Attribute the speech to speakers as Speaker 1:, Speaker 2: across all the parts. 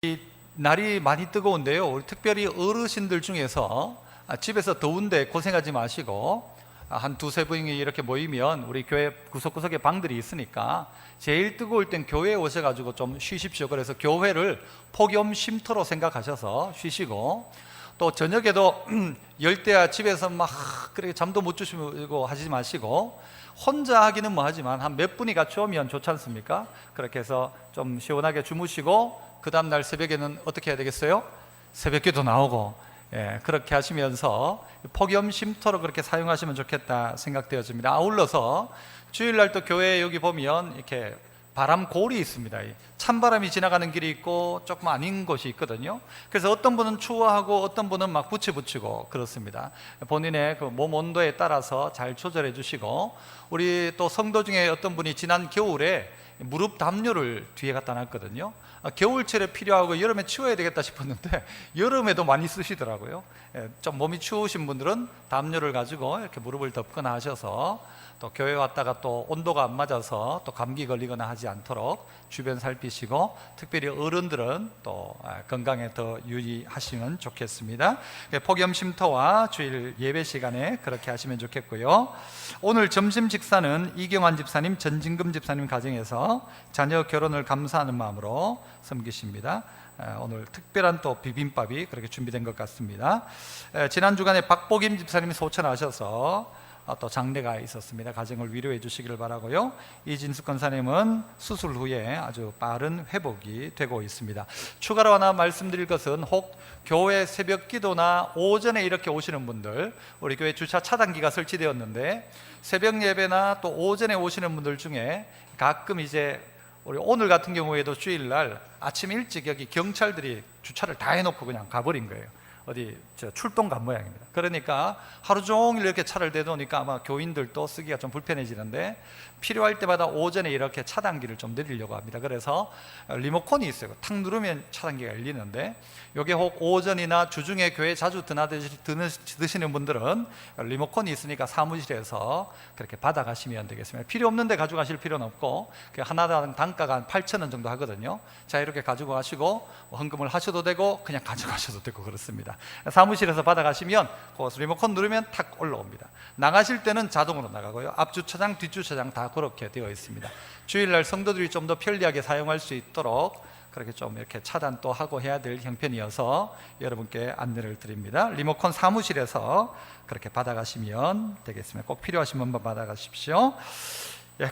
Speaker 1: 이 날이 많이 뜨거운데요. 우리 특별히 어르신들 중에서 집에서 더운데 고생하지 마시고 한 두세 분이 이렇게 모이면 우리 교회 구석구석에 방들이 있으니까 제일 뜨거울 땐 교회에 오셔가지고 좀 쉬십시오. 그래서 교회를 폭염 쉼터로 생각하셔서 쉬시고, 또 저녁에도 열대야 집에서 막 그렇게 잠도 못 주시고 하지 마시고, 혼자 하기는 뭐 하지만 한 몇 분이 같이 오면 좋지 않습니까? 그렇게 해서 좀 시원하게 주무시고 그 다음날 새벽에는 어떻게 해야 되겠어요? 새벽기도 나오고, 그렇게 하시면서 폭염 쉼터로 그렇게 사용하시면 좋겠다 생각되어집니다. 아울러서 주일날 또 교회 여기 보면 이렇게 바람골이 있습니다. 찬바람이 지나가는 길이 있고 조금 아닌 곳이 있거든요. 그래서 어떤 분은 추워하고 어떤 분은 막 부치 붙이고 그렇습니다. 본인의 그 몸 온도에 따라서 잘 조절해 주시고, 우리 또 성도 중에 어떤 분이 지난 겨울에 무릎 담요를 뒤에 갖다 놨거든요. 겨울철에 필요하고 여름에 치워야 되겠다 싶었는데 여름에도 많이 쓰시더라고요. 좀 몸이 추우신 분들은 담요를 가지고 이렇게 무릎을 덮거나 하셔서, 또 교회 왔다가 또 온도가 안 맞아서 또 감기 걸리거나 하지 않도록 주변 살피시고, 특별히 어른들은 또 건강에 더 유의하시면 좋겠습니다. 폭염 쉼터와 주일 예배 시간에 그렇게 하시면 좋겠고요. 오늘 점심 식사는 이경환 집사님, 전진금 집사님 가정에서 자녀 결혼을 감사하는 마음으로 섬기십니다. 오늘 특별한 또 비빔밥이 그렇게 준비된 것 같습니다. 지난 주간에 박복임 집사님이 소천하셔서 또 장례가 있었습니다. 가정을 위로해 주시기를 바라고요. 이진숙 권사님은 수술 후에 아주 빠른 회복이 되고 있습니다. 추가로 하나 말씀드릴 것은, 혹 교회 새벽 기도나 오전에 이렇게 오시는 분들, 우리 교회 주차 차단기가 설치되었는데 새벽 예배나 또 오전에 오시는 분들 중에 가끔 이제 우리 오늘 같은 경우에도 주일날 아침 일찍 여기 경찰들이 주차를 다 해놓고 그냥 가버린 거예요. 어디 출동 간 모양입니다. 그러니까 하루 종일 이렇게 차를 대놓으니까 아마 교인들도 쓰기가 좀 불편해지는데, 필요할 때마다 오전에 이렇게 차단기를 좀 내리려고 합니다. 그래서 리모컨이 있어요. 탁 누르면 차단기가 열리는데, 이게 혹 오전이나 주중에 교회 자주 드시는 분들은 리모컨이 있으니까 사무실에서 그렇게 받아가시면 되겠습니다. 필요 없는데 가져가실 필요는 없고, 하나당 단가가 한 8,000원 정도 하거든요. 자, 이렇게 가지고 가시고 헌금을 하셔도 되고 그냥 가져가셔도 되고 그렇습니다. 사무실에서 받아가시면 그 리모컨 누르면 탁 올라옵니다. 나가실 때는 자동으로 나가고요. 앞주차장, 뒷주차장 다 그렇게 되어 있습니다. 주일날 성도들이 좀 더 편리하게 사용할 수 있도록 그렇게 좀 이렇게 차단도 하고 해야 될 형편이어서 여러분께 안내를 드립니다. 리모컨 사무실에서 그렇게 받아가시면 되겠습니다. 꼭 필요하신 분만 받아가십시오.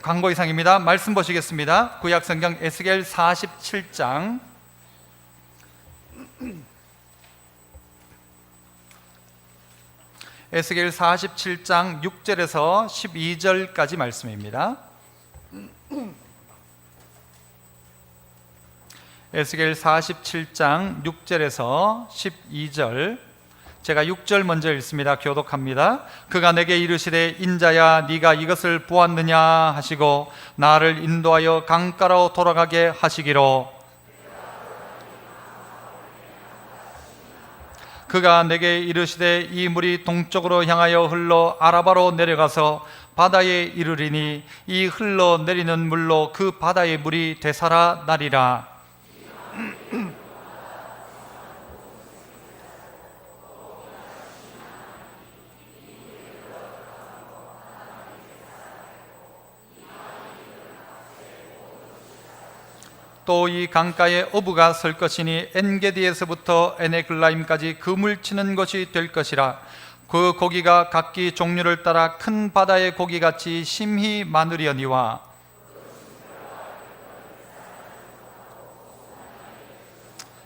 Speaker 1: 광고 이상입니다. 말씀 보시겠습니다. 구약성경 에스겔 47장 에스겔 47장 6절에서 12절까지 말씀입니다. 에스겔 47장 6절에서 12절, 제가 6절 먼저 읽습니다. 교독합니다. 그가 내게 이르시되, 인자야, 네가 이것을 보았느냐 하시고 나를 인도하여 강가로 돌아가게 하시기로, 그가 내게 이르시되, 이 물이 동쪽으로 향하여 흘러 아라바로 내려가서 바다에 이르리니 이 흘러 내리는 물로 그 바다의 물이 되살아 나리라. 또 이 강가에 어부가 설 것이니 엔게디에서부터 에네글라임까지 그물 치는 것이 될 것이라. 그 고기가 각기 종류를 따라 큰 바다의 고기같이 심히 많으려니와,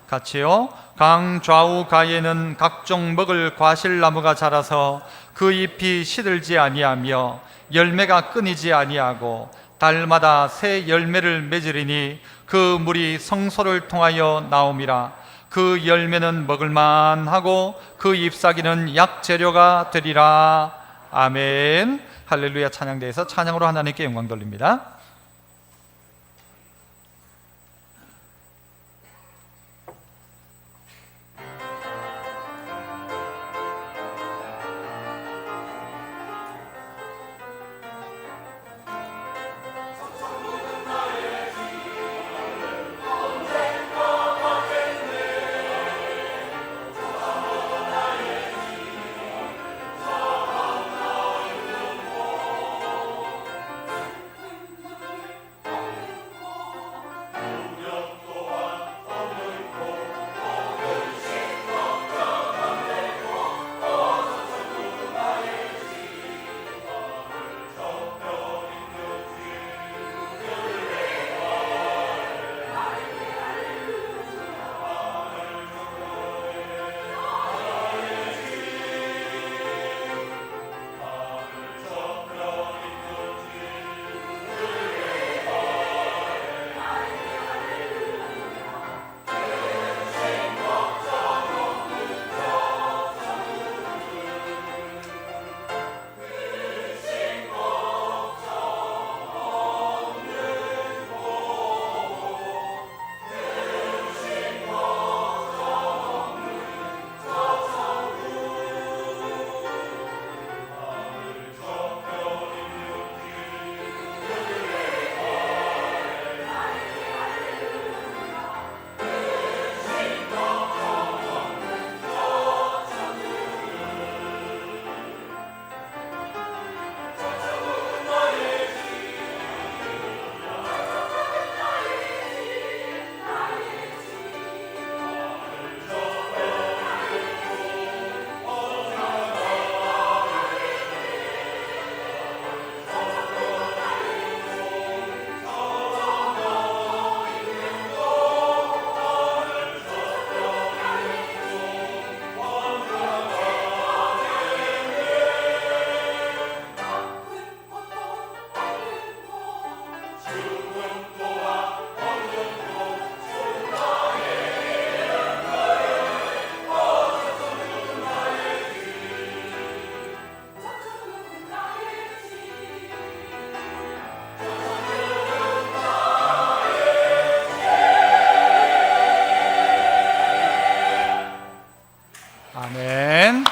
Speaker 1: 같이요. 강 좌우 가에는 각종 먹을 과실나무가 자라서 그 잎이 시들지 아니하며 열매가 끊이지 아니하고 달마다 새 열매를 맺으리니 그 물이 성소를 통하여 나옴이라. 그 열매는 먹을만하고 그 잎사귀는 약재료가 되리라. 아멘. 할렐루야. 찬양대에서 찬양으로 하나님께 영광 돌립니다.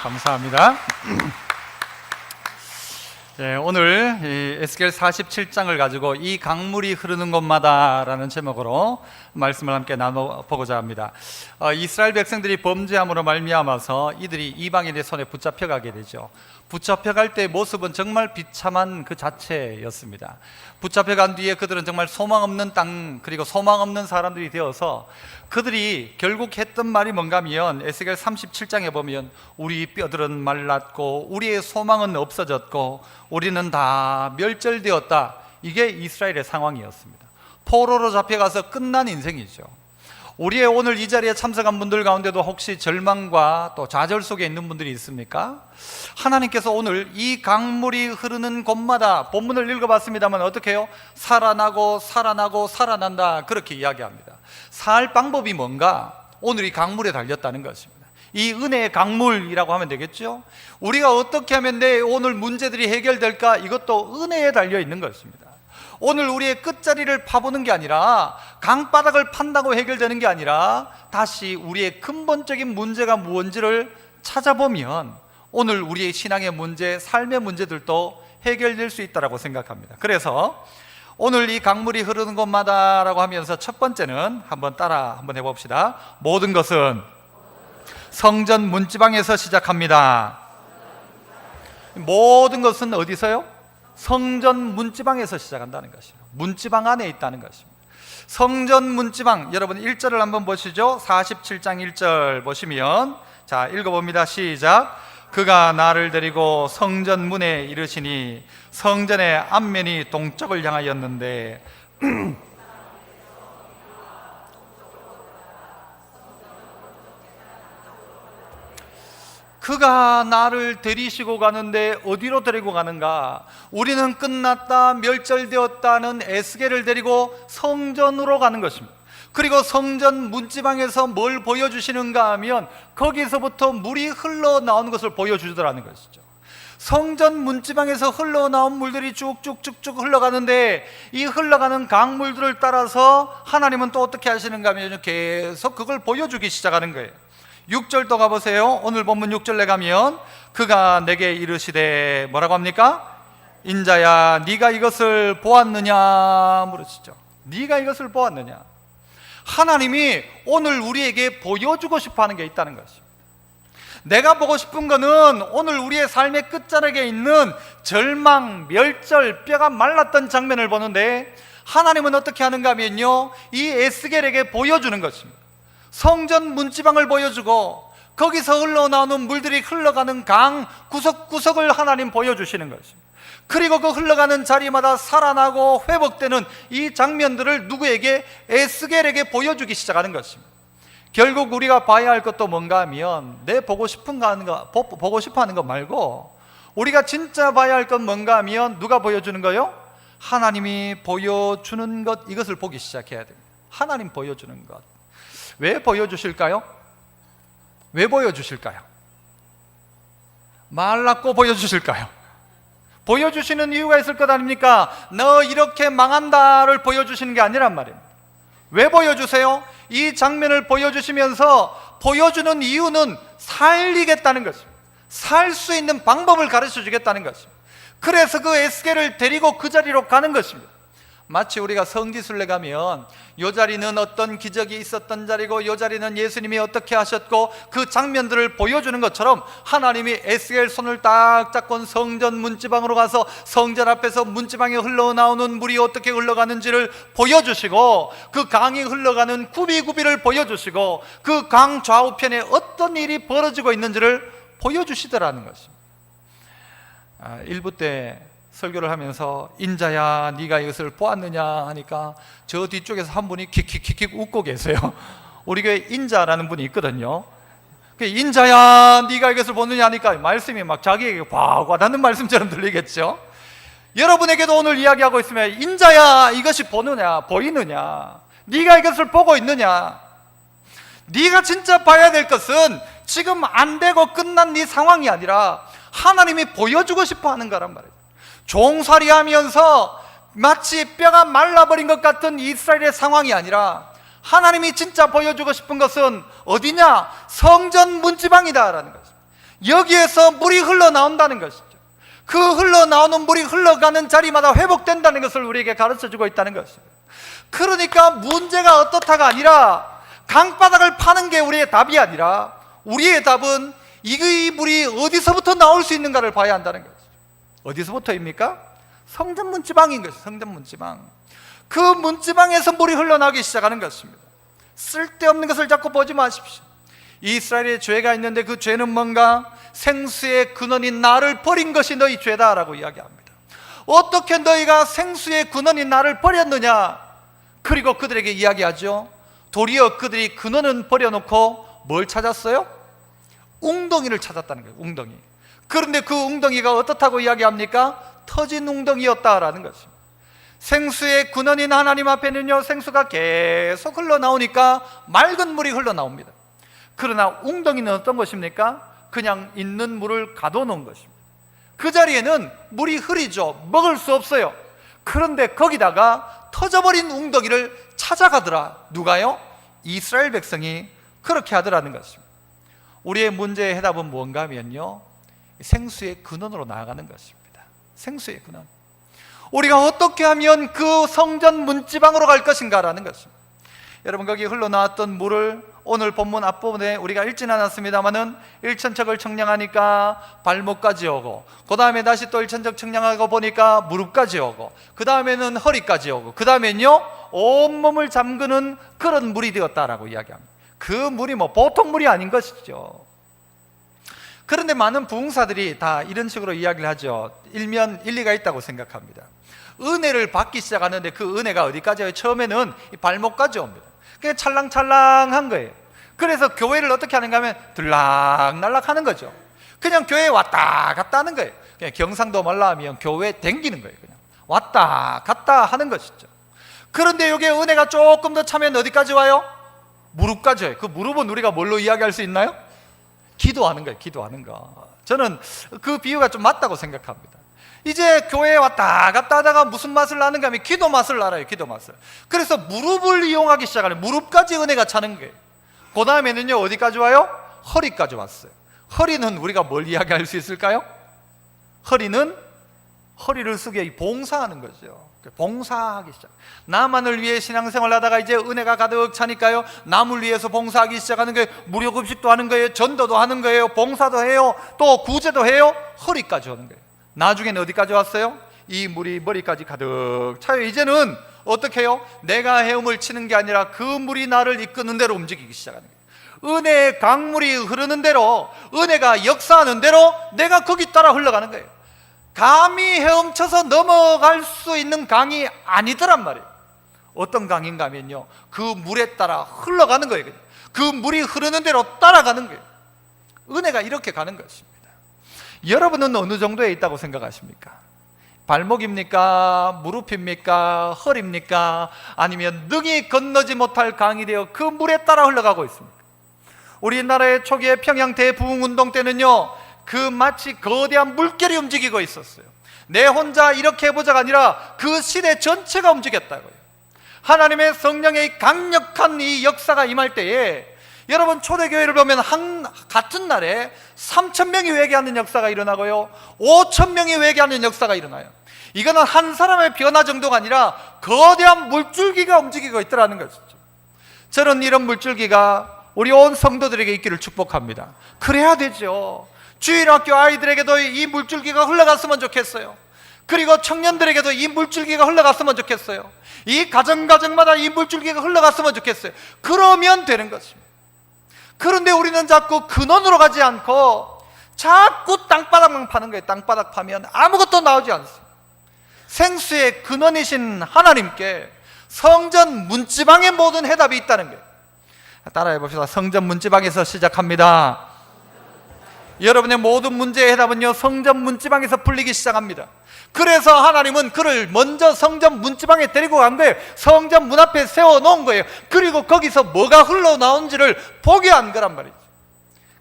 Speaker 1: 감사합니다. 예, 오늘 이 에스겔 47장을 가지고 이 강물이 흐르는 곳마다라는 제목으로 말씀을 함께 나눠보고자 합니다. 이스라엘 백성들이 범죄함으로 말미암아서 이들이 이방인의 손에 붙잡혀가게 되죠. 붙잡혀갈 때의 모습은 정말 비참한 그 자체였습니다. 붙잡혀간 뒤에 그들은 정말 소망 없는 땅, 그리고 소망 없는 사람들이 되어서 그들이 결국 했던 말이 뭔가 하면 에스겔 37장에 보면 우리 뼈들은 말랐고 우리의 소망은 없어졌고 우리는 다 멸절되었다. 이게 이스라엘의 상황이었습니다. 포로로 잡혀가서 끝난 인생이죠. 우리의 오늘 이 자리에 참석한 분들 가운데도 혹시 절망과 또 좌절 속에 있는 분들이 있습니까? 하나님께서 오늘 이 강물이 흐르는 곳마다 본문을 읽어봤습니다만 어떻게 해요? 살아나고 살아나고 살아난다, 그렇게 이야기합니다. 살 방법이 뭔가? 오늘 이 강물에 달렸다는 것입니다. 이 은혜의 강물이라고 하면 되겠죠? 우리가 어떻게 하면 내 오늘 문제들이 해결될까? 이것도 은혜에 달려 있는 것입니다. 오늘 우리의 끝자리를 파보는 게 아니라 강바닥을 판다고 해결되는 게 아니라 다시 우리의 근본적인 문제가 무엇인지를 찾아보면 오늘 우리의 신앙의 문제, 삶의 문제들도 해결될 수 있다고 생각합니다. 그래서 오늘 이 강물이 흐르는 곳마다라고 하면서 첫 번째는 한번 해봅시다. 모든 것은 성전 문지방에서 시작합니다. 모든 것은 어디서요? 성전 문지방에서 시작한다는 것입니다. 문지방 안에 있다는 것입니다. 성전 문지방, 여러분 1절을 한번 보시죠. 47장 1절 보시면, 자, 읽어봅니다. 시작. 그가 나를 데리고 성전 문에 이르시니 성전의 앞면이 동쪽을 향하였는데 그가 나를 데리시고 가는데 어디로 데리고 가는가? 우리는 끝났다, 멸절되었다는 에스겔을 데리고 성전으로 가는 것입니다. 그리고 성전 문지방에서 뭘 보여주시는가 하면 거기서부터 물이 흘러나오는 것을 보여주더라는 것이죠. 성전 문지방에서 흘러나온 물들이 쭉쭉쭉쭉 흘러가는데 이 흘러가는 강물들을 따라서 하나님은 또 어떻게 하시는가 하면 계속 그걸 보여주기 시작하는 거예요. 6절 또 가보세요. 오늘 본문 6절에 가면 그가 내게 이르시되 뭐라고 합니까? 인자야 네가 이것을 보았느냐 물으시죠. 네가 이것을 보았느냐? 하나님이 오늘 우리에게 보여주고 싶어 하는 게 있다는 것입니다. 내가 보고 싶은 거는 오늘 우리의 삶의 끝자락에 있는 절망, 멸절, 뼈가 말랐던 장면을 보는데 하나님은 어떻게 하는가 하면요, 이 에스겔에게 보여주는 것입니다. 성전 문지방을 보여주고 거기서 흘러나오는 물들이 흘러가는 강 구석구석을 하나님 보여주시는 것입니다. 그리고 그 흘러가는 자리마다 살아나고 회복되는 이 장면들을 누구에게? 에스겔에게 보여주기 시작하는 것입니다. 결국 우리가 봐야 할 것도 뭔가 하면 내 보고 싶어 하는 거 말고 우리가 진짜 봐야 할 건 뭔가 하면 누가 보여주는 거요? 하나님이 보여주는 것, 이것을 보기 시작해야 됩니다. 하나님 보여주는 것. 왜 보여주실까요? 왜 보여주실까요? 말랐고 보여주실까요? 보여주시는 이유가 있을 것 아닙니까? 너 이렇게 망한다를 보여주시는 게 아니란 말입니다. 왜 보여주세요? 이 장면을 보여주시면서 보여주는 이유는 살리겠다는 것입니다. 살 수 있는 방법을 가르쳐 주겠다는 것입니다. 그래서 그 에스겔을 데리고 그 자리로 가는 것입니다. 마치 우리가 성지순례 가면 이 자리는 어떤 기적이 있었던 자리고 이 자리는 예수님이 어떻게 하셨고 그 장면들을 보여주는 것처럼 하나님이 에스겔 손을 딱 잡고 성전 문지방으로 가서 성전 앞에서 문지방에 흘러나오는 물이 어떻게 흘러가는지를 보여주시고 그 강이 흘러가는 구비구비를 보여주시고 그 강 좌우편에 어떤 일이 벌어지고 있는지를 보여주시더라는 것입니다. 1부 때 설교를 하면서 인자야 네가 이것을 보았느냐 하니까 저 뒤쪽에서 한 분이 킥킥킥킥 웃고 계세요. 우리 교회 인자라는 분이 있거든요. 인자야 네가 이것을 보느냐 하니까 말씀이 막 자기에게 꽉 와닿는 말씀처럼 들리겠죠. 여러분에게도 오늘 이야기하고 있으면 인자야 이것이 보이느냐, 네가 이것을 보고 있느냐. 네가 진짜 봐야 될 것은 지금 안 되고 끝난 네 상황이 아니라 하나님이 보여주고 싶어 하는 거란 말이에요. 종살이 하면서 마치 뼈가 말라버린 것 같은 이스라엘의 상황이 아니라 하나님이 진짜 보여주고 싶은 것은 어디냐? 성전 문지방이다 라는 거죠. 여기에서 물이 흘러나온다는 것이죠. 그 흘러나오는 물이 흘러가는 자리마다 회복된다는 것을 우리에게 가르쳐주고 있다는 것입니다. 그러니까 문제가 어떻다가 아니라 강바닥을 파는 게 우리의 답이 아니라 우리의 답은 이 물이 어디서부터 나올 수 있는가를 봐야 한다는 것이죠. 어디서부터입니까? 성전 문지방인 것이죠. 성전 문지방. 그 문지방에서 물이 흘러나오기 시작하는 것입니다. 쓸데없는 것을 자꾸 보지 마십시오. 이스라엘의 죄가 있는데 그 죄는 뭔가? 생수의 근원인 나를 버린 것이 너희 죄다라고 이야기합니다. 어떻게 너희가 생수의 근원인 나를 버렸느냐? 그리고 그들에게 이야기하죠. 도리어 그들이 근원은 버려놓고 뭘 찾았어요? 웅덩이를 찾았다는 거예요. 웅덩이. 그런데 그 웅덩이가 어떻다고 이야기합니까? 터진 웅덩이였다라는 것입니다. 생수의 근원인 하나님 앞에는요, 생수가 계속 흘러나오니까 맑은 물이 흘러나옵니다. 그러나 웅덩이는 어떤 것입니까? 그냥 있는 물을 가둬놓은 것입니다. 그 자리에는 물이 흐리죠. 먹을 수 없어요. 그런데 거기다가 터져버린 웅덩이를 찾아가더라. 누가요? 이스라엘 백성이 그렇게 하더라는 것입니다. 우리의 문제의 해답은 뭔가 하면요, 생수의 근원으로 나아가는 것입니다. 생수의 근원. 우리가 어떻게 하면 그 성전 문지방으로 갈 것인가라는 것입니다. 여러분, 거기 흘러나왔던 물을 오늘 본문 앞부분에 우리가 읽지는 않았습니다만은 1천척을 청량하니까 발목까지 오고, 그 다음에 다시 또 1천척 청량하고 보니까 무릎까지 오고, 그 다음에는 허리까지 오고, 그 다음에는요 온몸을 잠그는 그런 물이 되었다라고 이야기합니다. 그 물이 뭐 보통 물이 아닌 것이죠. 그런데 많은 부흥사들이 다 이런 식으로 이야기를 하죠. 일면 일리가 있다고 생각합니다. 은혜를 받기 시작하는데 그 은혜가 어디까지 와요? 처음에는 발목까지 옵니다. 그냥 찰랑찰랑한 거예요. 그래서 교회를 어떻게 하는가 하면 들락날락 하는 거죠. 그냥 교회에 왔다 갔다 하는 거예요. 그냥 경상도 말로 하면 교회 댕기는 거예요. 그냥 왔다 갔다 하는 것이죠. 그런데 여기에 은혜가 조금 더 차면 어디까지 와요? 무릎까지 와요. 그 무릎은 우리가 뭘로 이야기할 수 있나요? 기도하는 거예요. 기도하는 거. 저는 그 비유가 좀 맞다고 생각합니다. 이제 교회에 왔다 갔다 하다가 무슨 맛을 나는가 하면 기도 맛을 알아요. 기도 맛을. 그래서 무릎을 이용하기 시작하는, 무릎까지 은혜가 차는 거예요. 그 다음에는요 어디까지 와요? 허리까지 왔어요. 허리는 우리가 뭘 이야기할 수 있을까요? 허리는 허리를 쓰게 봉사하는 거죠. 봉사하기 시작. 나만을 위해 신앙생활 하다가 이제 은혜가 가득 차니까요, 남을 위해서 봉사하기 시작하는 거예요. 무료급식도 하는 거예요. 전도도 하는 거예요. 봉사도 해요. 또 구제도 해요. 허리까지 오는 거예요. 나중에는 어디까지 왔어요? 이 물이 머리까지 가득 차요. 이제는 어떻게 해요? 내가 헤엄을 치는 게 아니라 그 물이 나를 이끄는 대로 움직이기 시작하는 거예요. 은혜의 강물이 흐르는 대로, 은혜가 역사하는 대로 내가 거기 따라 흘러가는 거예요. 감히 헤엄쳐서 넘어갈 수 있는 강이 아니더란 말이에요. 어떤 강인가 하면요, 그 물에 따라 흘러가는 거예요. 그 물이 흐르는 대로 따라가는 거예요. 은혜가 이렇게 가는 것입니다. 여러분은 어느 정도에 있다고 생각하십니까? 발목입니까? 무릎입니까? 허리입니까? 아니면 능히 건너지 못할 강이 되어 그 물에 따라 흘러가고 있습니까? 우리나라의 초기에 평양 대부흥운동 때는요, 그 마치 거대한 물결이 움직이고 있었어요. 내 혼자 이렇게 해보자가 아니라 그 시대 전체가 움직였다고요. 하나님의 성령의 강력한 이 역사가 임할 때에, 여러분 초대교회를 보면 같은 날에 3,000명이 회개하는 역사가 일어나고요, 5,000명이 회개하는 역사가 일어나요. 이거는 한 사람의 변화 정도가 아니라 거대한 물줄기가 움직이고 있더라는 것이죠. 저는 이런 물줄기가 우리 온 성도들에게 있기를 축복합니다. 그래야 되죠. 주일학교 아이들에게도 이 물줄기가 흘러갔으면 좋겠어요. 그리고 청년들에게도 이 물줄기가 흘러갔으면 좋겠어요. 이 가정마다 이 물줄기가 흘러갔으면 좋겠어요. 그러면 되는 것입니다. 그런데 우리는 자꾸 근원으로 가지 않고 자꾸 땅바닥만 파는 거예요. 땅바닥 파면 아무것도 나오지 않습니다. 생수의 근원이신 하나님께 성전 문지방의 모든 해답이 있다는 거예요. 따라해 봅시다. 성전 문지방에서 시작합니다. 여러분의 모든 문제의 해답은요, 성전 문지방에서 풀리기 시작합니다. 그래서 하나님은 그를 먼저 성전 문지방에 데리고 간 거예요. 성전 문 앞에 세워놓은 거예요. 그리고 거기서 뭐가 흘러나오는지를 보게 한 거란 말이죠.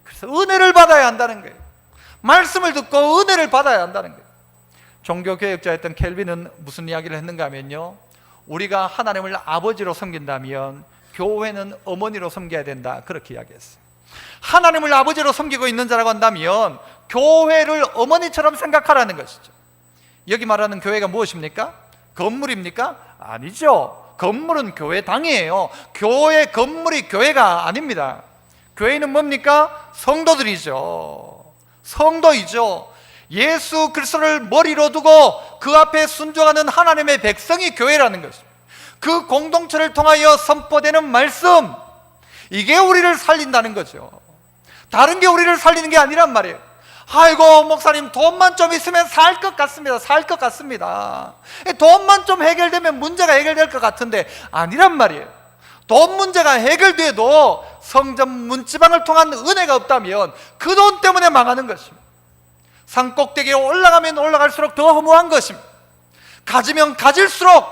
Speaker 1: 그래서 은혜를 받아야 한다는 거예요. 말씀을 듣고 은혜를 받아야 한다는 거예요. 종교개혁자였던 켈빈은 무슨 이야기를 했는가 하면요, 우리가 하나님을 아버지로 섬긴다면 교회는 어머니로 섬겨야 된다, 그렇게 이야기했어요. 하나님을 아버지로 섬기고 있는 자라고 한다면 교회를 어머니처럼 생각하라는 것이죠. 여기 말하는 교회가 무엇입니까? 건물입니까? 아니죠. 건물은 교회당이에요. 교회 건물이 교회가 아닙니다. 교회는 뭡니까? 성도들이죠. 성도이죠. 예수 그리스도를 머리로 두고 그 앞에 순종하는 하나님의 백성이 교회라는 것입니다. 그 공동체를 통하여 선포되는 말씀, 이게 우리를 살린다는 거죠. 다른 게 우리를 살리는 게 아니란 말이에요. 아이고 목사님, 돈만 좀 있으면 살 것 같습니다. 살 것 같습니다. 돈만 좀 해결되면 문제가 해결될 것 같은데 아니란 말이에요. 돈 문제가 해결돼도 성전 문지방을 통한 은혜가 없다면 그 돈 때문에 망하는 것입니다. 산 꼭대기에 올라가면 올라갈수록 더 허무한 것입니다. 가지면 가질수록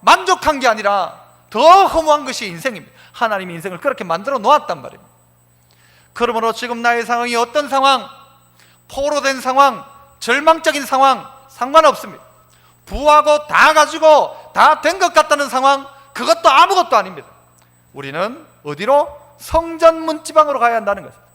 Speaker 1: 만족한 게 아니라 더 허무한 것이 인생입니다. 하나님이 인생을 그렇게 만들어 놓았단 말입니다. 그러므로 지금 나의 상황이 어떤 상황, 포로된 상황, 절망적인 상황 상관없습니다. 부하고 다 가지고 다 된 것 같다는 상황, 그것도 아무것도 아닙니다. 우리는 어디로? 성전 문지방으로 가야 한다는 것입니다.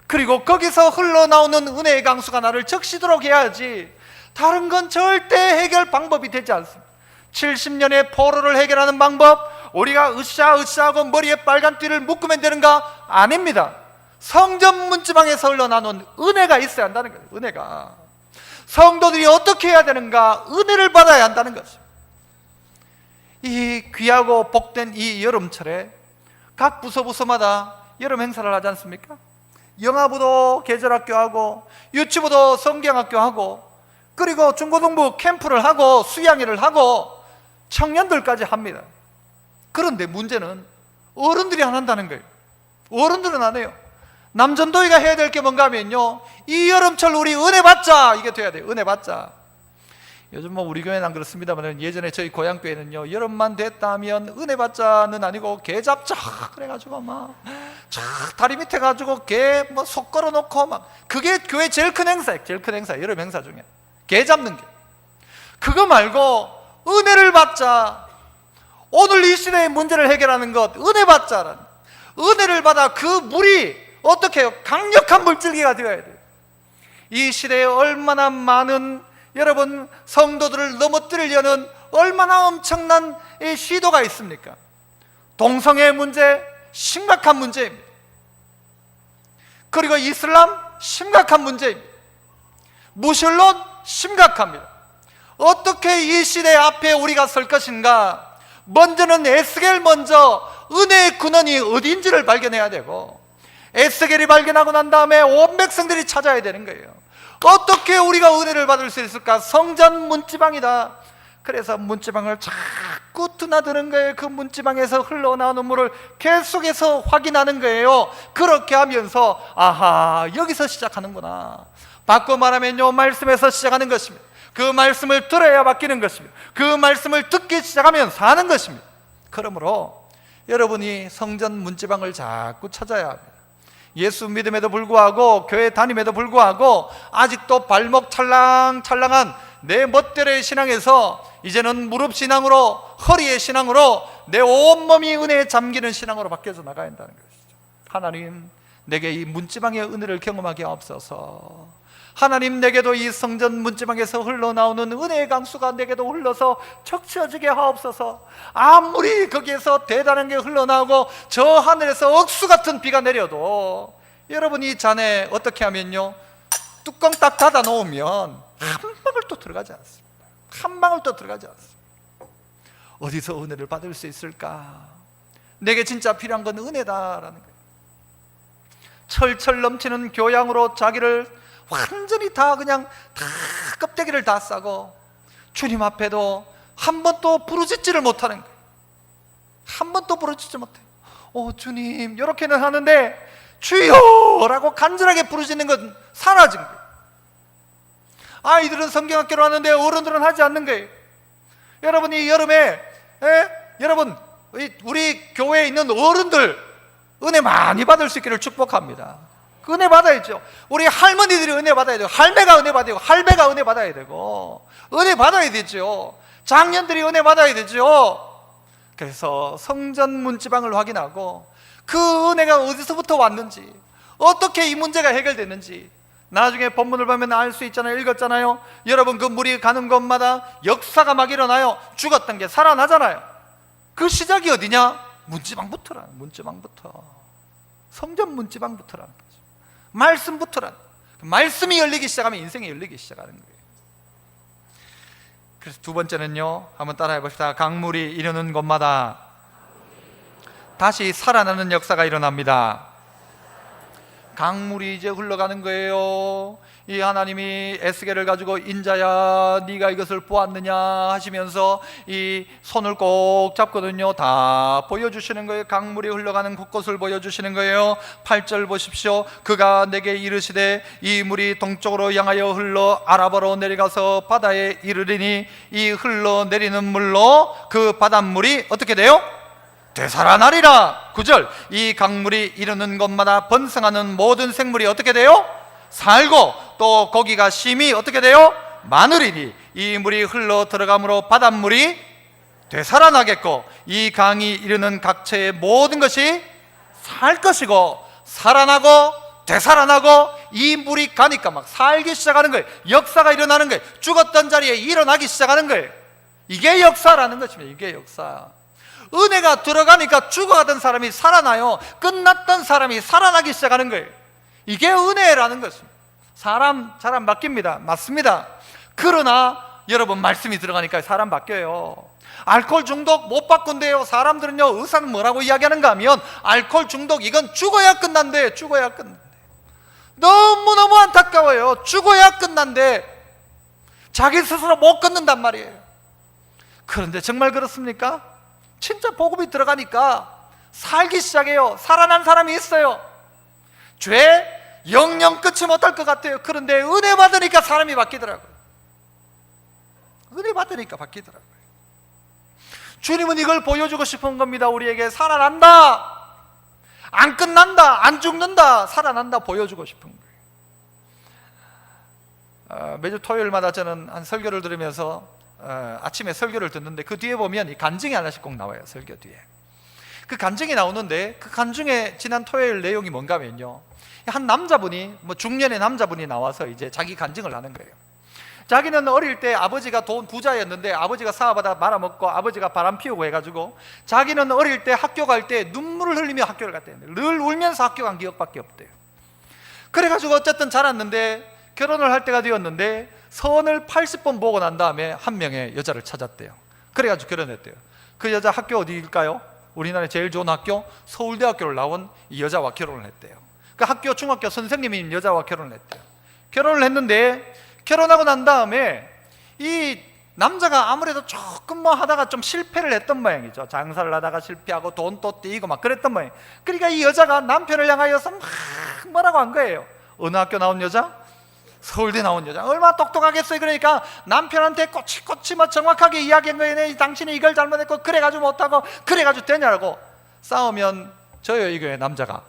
Speaker 1: 그리고 거기서 흘러나오는 은혜의 강수가 나를 적시도록 해야지, 다른 건 절대 해결 방법이 되지 않습니다. 70년의 포로를 해결하는 방법, 우리가 으쌰으쌰하고 머리에 빨간 띠를 묶으면 되는가? 아닙니다. 성전 문지방에서 흘러나오는 은혜가 있어야 한다는 거예요. 은혜가. 성도들이 어떻게 해야 되는가? 은혜를 받아야 한다는 것입니다. 이 귀하고 복된 이 여름철에 각 부서마다 여름 행사를 하지 않습니까? 영아부도 계절학교 하고, 유치부도 성경학교 하고, 그리고 중고등부 캠프를 하고, 수양회를 하고, 청년들까지 합니다. 그런데 문제는 어른들이 안 한다는 거예요. 어른들은 안 해요. 남전도회가 해야 될 게 뭔가 하면요, 이 여름철 우리 은혜 받자, 이게 돼야 돼요. 은혜 받자. 요즘 뭐 우리 교회는 안 그렇습니다만 예전에 저희 고향교회는요, 여름만 됐다 하면 은혜 받자는 아니고 개 잡자 그래가지고 막 다리 밑에 가지고 개 뭐 속 걸어놓고 막, 그게 교회 제일 큰 행사예요. 제일 큰 행사, 여름 행사 중에 개 잡는 게. 그거 말고 은혜를 받자. 오늘 이 시대의 문제를 해결하는 것, 은혜 받자라는. 은혜를 받아 그 물이 어떻게 해요? 강력한 물줄기가 되어야 돼요. 이 시대에 얼마나 많은 여러분 성도들을 넘어뜨리려는 얼마나 엄청난 시도가 있습니까? 동성애 문제 심각한 문제입니다. 그리고 이슬람 심각한 문제입니다. 무슬론 심각합니다. 어떻게 이 시대 앞에 우리가 설 것인가? 먼저는 에스겔 먼저 은혜의 근원이 어디인지를 발견해야 되고, 에스겔이 발견하고 난 다음에 온 백성들이 찾아야 되는 거예요. 어떻게 우리가 은혜를 받을 수 있을까? 성전 문지방이다. 그래서 문지방을 자꾸 드나드는 거예요. 그 문지방에서 흘러나오는 물을 계속해서 확인하는 거예요. 그렇게 하면서 아하, 여기서 시작하는구나. 바꿔 말하면요, 말씀에서 시작하는 것입니다. 그 말씀을 들어야 바뀌는 것입니다. 그 말씀을 듣기 시작하면 사는 것입니다. 그러므로 여러분이 성전 문지방을 자꾸 찾아야 합니다. 예수 믿음에도 불구하고, 교회 다님에도 불구하고 아직도 발목 찰랑찰랑한 내 멋대로의 신앙에서 이제는 무릎 신앙으로, 허리의 신앙으로, 내 온몸이 은혜에 잠기는 신앙으로 바뀌어서 나가야 한다는 것이죠. 하나님, 내게 이 문지방의 은혜를 경험하게 하옵소서. 하나님, 내게도 이 성전 문지방에서 흘러나오는 은혜의 강수가 내게도 흘러서 적셔지게 하옵소서. 아무리 거기에서 대단한 게 흘러나오고 저 하늘에서 억수 같은 비가 내려도 여러분이 잔에 어떻게 하면요, 뚜껑 딱 닫아 놓으면 한 방울도 들어가지 않습니다. 한 방울도 들어가지 않습니다. 어디서 은혜를 받을 수 있을까? 내게 진짜 필요한 건 은혜다라는 거예요. 철철 넘치는 교양으로 자기를 완전히 다 그냥 다 껍데기를 다 싸고 주님 앞에도 한 번도 부르짖지를 못하는 거예요. 한 번도 부르짖지 못해요. 주님, 이렇게는 하는데 주여라고 간절하게 부르짖는 건 사라진 거예요. 아이들은 성경학교를 하는데 어른들은 하지 않는 거예요. 여러분이 여름에 여러분 우리 교회에 있는 어른들 은혜 많이 받을 수 있기를 축복합니다. 그 은혜 받아야죠. 우리 할머니들이 은혜 받아야 되고, 할매가 은혜 받아야 되고, 할배가 은혜 받아야 되고, 은혜 받아야 되죠. 장년들이 은혜 받아야 되죠. 그래서 성전 문지방을 확인하고 그 은혜가 어디서부터 왔는지, 어떻게 이 문제가 해결됐는지 나중에 본문을 보면 알 수 있잖아요. 읽었잖아요. 여러분, 그 물이 가는 곳마다 역사가 막 일어나요. 죽었던 게 살아나잖아요. 그 시작이 어디냐? 문지방부터라는, 문지방부터. 성전 문지방부터라는 거죠. 말씀부터라는, 말씀이 열리기 시작하면 인생이 열리기 시작하는 거예요. 그래서 두 번째는요, 한번 따라해 봅시다. 강물이 이르는 곳마다 다시 살아나는 역사가 일어납니다. 강물이 이제 흘러가는 거예요. 이 하나님이 에스겔을 가지고 인자야 네가 이것을 보았느냐 하시면서 이 손을 꼭 잡거든요. 다 보여주시는 거예요. 강물이 흘러가는 곳곳을 보여주시는 거예요. 8절 보십시오. 그가 내게 이르시되 이 물이 동쪽으로 향하여 흘러 아라바로 내려가서 바다에 이르리니 이 흘러내리는 물로 그 바닷물이 어떻게 돼요? 되살아나리라. 9절 이 강물이 이르는 곳마다 번성하는 모든 생물이 어떻게 돼요? 살고 또 거기가 심이 어떻게 돼요? 많으리니 이 물이 흘러 들어감으로 바닷물이 되살아나겠고 이 강이 이르는 각처의 모든 것이 살 것이고 살아나고 되살아나고 이 물이 가니까 막 살기 시작하는 거예요. 역사가 일어나는 거예요. 죽었던 자리에 일어나기 시작하는 거예요. 이게 역사라는 것입니다. 이게 역사. 은혜가 들어가니까 죽어가던 사람이 살아나요. 끝났던 사람이 살아나기 시작하는 거예요. 이게 은혜라는 것입니다. 사람 잘 안 바뀝니다. 맞습니다. 그러나 여러분, 말씀이 들어가니까 사람 바뀌어요. 알코올 중독 못 바꾼대요. 사람들은요, 의사는 뭐라고 이야기하는가 하면 알코올 중독 이건 죽어야 끝난대. 죽어야 끝난대. 너무너무 안타까워요. 죽어야 끝난대. 자기 스스로 못 끊는단 말이에요. 그런데 정말 그렇습니까? 진짜 복음이 들어가니까 살기 시작해요. 살아난 사람이 있어요. 죄 영영 끊지 못할 것 같아요. 그런데 은혜 받으니까 사람이 바뀌더라고요. 은혜 받으니까 바뀌더라고요. 주님은 이걸 보여주고 싶은 겁니다. 우리에게 살아난다, 안 끝난다, 안 죽는다, 살아난다 보여주고 싶은 거예요. 매주 토요일마다 저는 한 설교를 들으면서 아침에 설교를 듣는데 그 뒤에 보면 이 간증이 하나씩 꼭 나와요. 설교 뒤에 그 간증이 나오는데 그 간증의 지난 토요일 내용이 뭔가 하면요, 한 남자분이 중년의 남자분이 나와서 이제 자기 간증을 하는 거예요. 자기는 어릴 때 아버지가 돈 부자였는데 아버지가 사업하다가 말아먹고 아버지가 바람 피우고 해가지고 자기는 어릴 때 학교 갈 때 눈물을 흘리며 학교를 갔대요. 늘 울면서 학교 간 기억밖에 없대요. 그래가지고 어쨌든 자랐는데 결혼을 할 때가 되었는데 선을 80번 보고 난 다음에 한 명의 여자를 찾았대요. 그래가지고 결혼했대요. 그 여자 학교 어디일까요? 우리나라의 제일 좋은 학교 서울대학교를 나온 이 여자와 결혼을 했대요. 그 학교 중학교 선생님인 여자와 결혼을 했대요. 결혼을 했는데 결혼하고 난 다음에 이 남자가 아무래도 조금 뭐 하다가 좀 실패를 했던 모양이죠. 장사를 하다가 실패하고 돈 또 떼이고 막 그랬던 모양. 그러니까 이 여자가 남편을 향하여서 막 뭐라고 한 거예요. 어느 학교 나온 여자? 서울대 나온 여자. 얼마나 똑똑하겠어요. 그러니까 남편한테 꼬치꼬치 뭐 정확하게 이야기한 거예요. 당신이 이걸 잘못했고 그래가지고 못하고 그래가지고 되냐고 싸우면 저요 이거에 남자가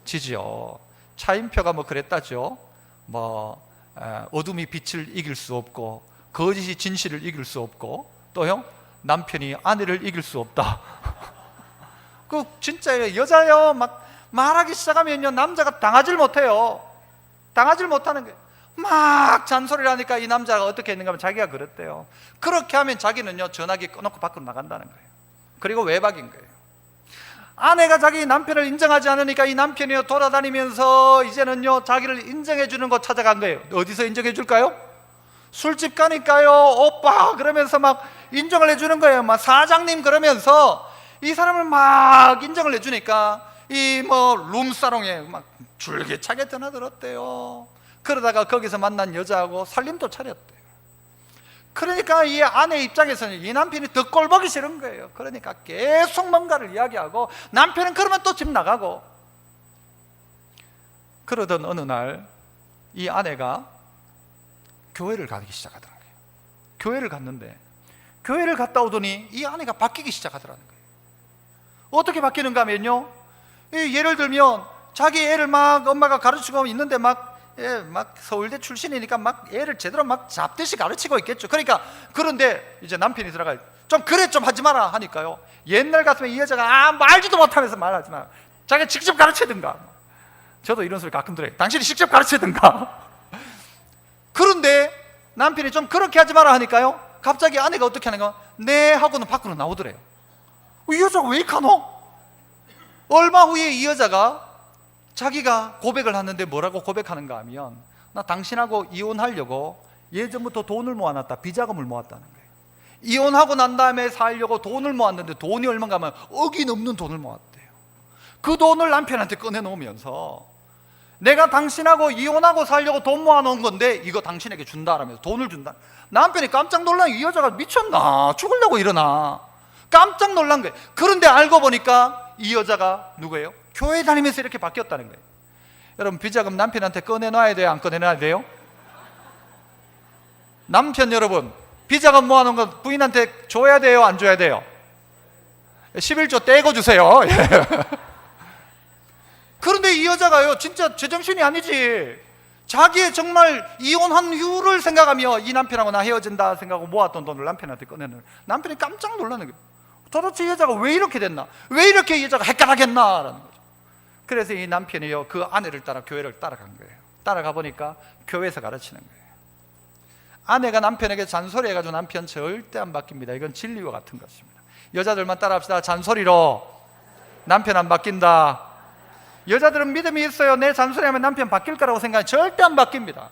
Speaker 1: 지지요. 차인표가 뭐 그랬다죠. 뭐 어둠이 빛을 이길 수 없고 거짓이 진실을 이길 수 없고 또요 남편이 아내를 이길 수 없다. 그 진짜 여자요 막 말하기 시작하면요 남자가 당하질 못해요. 당하질 못하는 거예요. 막 잔소리를 하니까 이 남자가 어떻게 했는가 하면 자기가 그랬대요. 그렇게 하면 자기는요 전화기 꺼놓고 밖으로 나간다는 거예요. 그리고 외박인 거예요. 아내가 자기 남편을 인정하지 않으니까 이 남편이요 돌아다니면서 이제는요 자기를 인정해 주는 곳 찾아간 거예요. 어디서 인정해 줄까요? 술집 가니까요 오빠 그러면서 막 인정을 해주는 거예요. 막 사장님 그러면서 이 사람을 막 인정을 해주니까 이 뭐 룸사롱에 막 줄기차게 드나들었대요. 그러다가 거기서 만난 여자하고 살림도 차렸대요. 그러니까 이 아내 입장에서는 이 남편이 더 꼴보기 싫은 거예요. 그러니까 계속 뭔가를 이야기하고 남편은 그러면 또 집 나가고. 그러던 어느 날 이 아내가 교회를 가기 시작하더라고요. 교회를 갔는데 교회를 갔다 오더니 이 아내가 바뀌기 시작하더라는 거예요. 어떻게 바뀌는가 하면요, 예를 들면 자기 애를 막 엄마가 가르치고 있는데 막 서울대 출신이니까 막 애를 제대로 막 잡듯이 가르치고 있겠죠. 그러니까 그런데 이제 남편이 들어가요. 좀 그래 좀 하지 마라 하니까요. 옛날 같으면 이 여자가 말지도 못하면서 말하지 마. 자기가 직접 가르치든가. 저도 이런 소리 가끔 들어요. 당신이 직접 가르치든가. 그런데 남편이 좀 그렇게 하지 마라 하니까요, 갑자기 아내가 어떻게 하는가? 네 하고는 밖으로 나오더래요. 이 여자가 왜 이렇게 하노? 얼마 후에 이 여자가 자기가 고백을 하는데 뭐라고 고백하는가 하면, 나 당신하고 이혼하려고 예전부터 돈을 모아놨다, 비자금을 모았다는 거예요. 이혼하고 난 다음에 살려고 돈을 모았는데 돈이 얼마인가 하면 억이 넘는 돈을 모았대요. 그 돈을 남편한테 꺼내놓으면서 내가 당신하고 이혼하고 살려고 돈 모아놓은 건데 이거 당신에게 준다라면서 돈을 준다. 남편이 깜짝 놀란, 이 여자가 미쳤나? 죽으려고 이러나? 깜짝 놀란 거예요. 그런데 알고 보니까 이 여자가 누구예요? 교회 다니면서 이렇게 바뀌었다는 거예요. 여러분, 비자금 남편한테 꺼내놔야 돼요? 안 꺼내놔야 돼요? 남편 여러분, 비자금 모아놓은 거 부인한테 줘야 돼요? 안 줘야 돼요? 11조 떼고 주세요. 그런데 이 여자가요, 진짜 제정신이 아니지. 자기의 정말 이혼한 이유를 생각하며 이 남편하고 나 헤어진다 생각하고 모았던 돈을 남편한테 꺼내는, 남편이 깜짝 놀라는 거예요. 도대체 이 여자가 왜 이렇게 됐나? 왜 이렇게 이 여자가 헷갈하겠나라는 거죠. 그래서 이 남편이요, 그 아내를 따라 교회를 따라간 거예요. 따라가 보니까 교회에서 가르치는 거예요. 아내가 남편에게 잔소리해가지고 남편 절대 안 바뀝니다. 이건 진리와 같은 것입니다. 여자들만 따라합시다. 잔소리로 남편 안 바뀐다. 여자들은 믿음이 있어요. 내 잔소리하면 남편 바뀔 거라고 생각하면 절대 안 바뀝니다.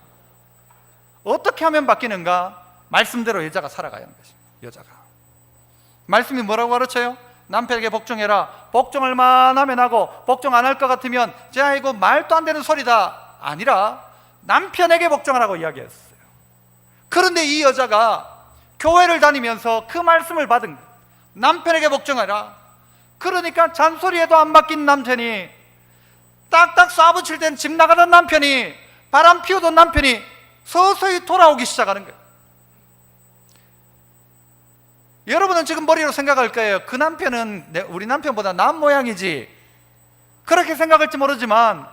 Speaker 1: 어떻게 하면 바뀌는가? 말씀대로 여자가 살아가야 하는 것입니다. 여자가 말씀이 뭐라고 가르쳐요? 남편에게 복종해라. 복종을만 하면 하고 복종 안 할 것 같으면 자, 이거 말도 안 되는 소리다 아니라 남편에게 복종하라고 이야기했어요. 그런데 이 여자가 교회를 다니면서 그 말씀을 받은 거예요. 남편에게 복종하라. 그러니까 잔소리에도 안 바뀐 남편이, 딱딱 쏴붙일 땐 집 나가던 남편이, 바람 피우던 남편이 서서히 돌아오기 시작하는 거예요. 여러분은 지금 머리로 생각할 거예요. 그 남편은 우리 남편보다 나은 모양이지, 그렇게 생각할지 모르지만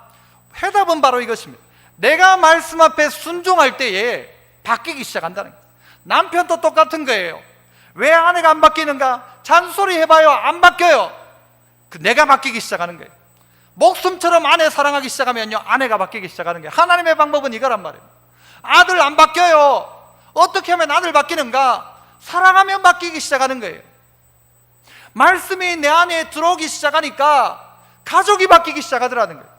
Speaker 1: 해답은 바로 이것입니다. 내가 말씀 앞에 순종할 때에 바뀌기 시작한다는 거예요. 남편도 똑같은 거예요. 왜 아내가 안 바뀌는가? 잔소리 해봐요, 안 바뀌어요. 내가 바뀌기 시작하는 거예요. 목숨처럼 아내 사랑하기 시작하면요, 아내가 바뀌기 시작하는 거예요. 하나님의 방법은 이거란 말이에요. 아들 안 바뀌어요. 어떻게 하면 아들 바뀌는가? 사랑하면 바뀌기 시작하는 거예요. 말씀이 내 안에 들어오기 시작하니까 가족이 바뀌기 시작하더라는 거예요.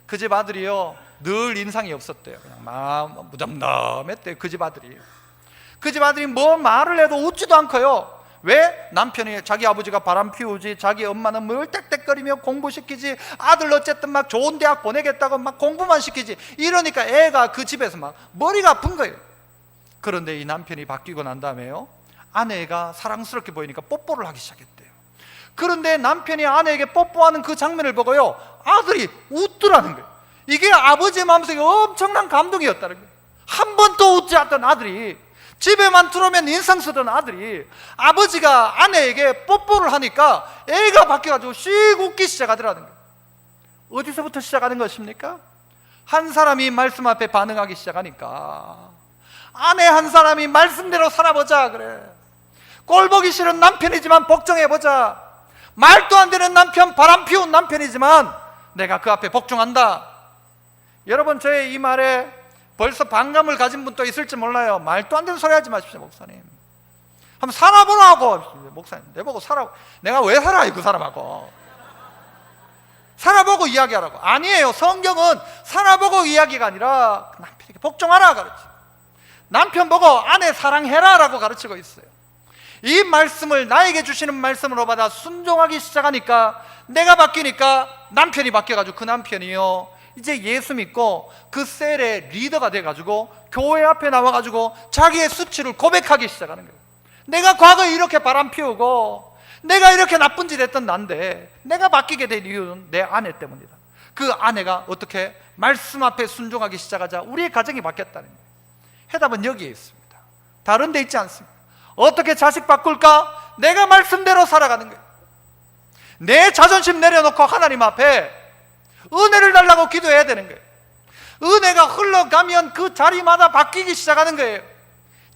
Speaker 1: 그 집 아들이요, 늘 인상이 없었대요. 그냥 막 무덤덤했대요. 그 집 아들이. 그 집 아들이 뭐 말을 해도 웃지도 않고요. 왜? 남편이, 자기 아버지가 바람 피우지, 자기 엄마는 뭘 땡땡거리며 공부시키지, 아들 어쨌든 막 좋은 대학 보내겠다고 막 공부만 시키지, 이러니까 애가 그 집에서 막 머리가 아픈 거예요. 그런데 이 남편이 바뀌고 난 다음에요, 아내가 사랑스럽게 보이니까 뽀뽀를 하기 시작했대요. 그런데 남편이 아내에게 뽀뽀하는 그 장면을 보고요, 아들이 웃더라는 거예요. 이게 아버지의 마음속에 엄청난 감동이었다는 거예요. 한 번도 웃지 않던 아들이, 집에만 들어오면 인상 쓰던 아들이 아버지가 아내에게 뽀뽀를 하니까 애가 바뀌어가지고 씩 웃기 시작하더라는 거예요. 어디서부터 시작하는 것입니까? 한 사람이 말씀 앞에 반응하기 시작하니까, 아내 한 사람이 말씀대로 살아보자 그래. 꼴보기 싫은 남편이지만 복종해보자. 말도 안 되는 남편, 바람 피운 남편이지만 내가 그 앞에 복종한다. 여러분, 저의 이 말에 벌써 반감을 가진 분도 있을지 몰라요. 말도 안 되는 소리 하지 마십시오, 목사님. 한번 살아보라고. 목사님, 내보고 살아. 내가 왜 살아, 그 사람하고. 살아보고 이야기하라고. 아니에요. 성경은 살아보고 이야기가 아니라 남편에게 복종하라 가르쳐. 남편 보고 아내 사랑해라 라고 가르치고 있어요. 이 말씀을 나에게 주시는 말씀으로 받아 순종하기 시작하니까, 내가 바뀌니까 남편이 바뀌어가지고 그 남편이요, 이제 예수 믿고 그 셀의 리더가 돼가지고 교회 앞에 나와가지고 자기의 수치를 고백하기 시작하는 거예요. 내가 과거에 이렇게 바람 피우고 내가 이렇게 나쁜 짓 했던 난데 내가 바뀌게 된 이유는 내 아내 때문이다. 그 아내가 어떻게 말씀 앞에 순종하기 시작하자 우리의 가정이 바뀌었다는 거예요. 해답은 여기에 있습니다. 다른 데 있지 않습니다. 어떻게 자식 바꿀까? 내가 말씀대로 살아가는 거예요. 내 자존심 내려놓고 하나님 앞에 은혜를 달라고 기도해야 되는 거예요. 은혜가 흘러가면 그 자리마다 바뀌기 시작하는 거예요.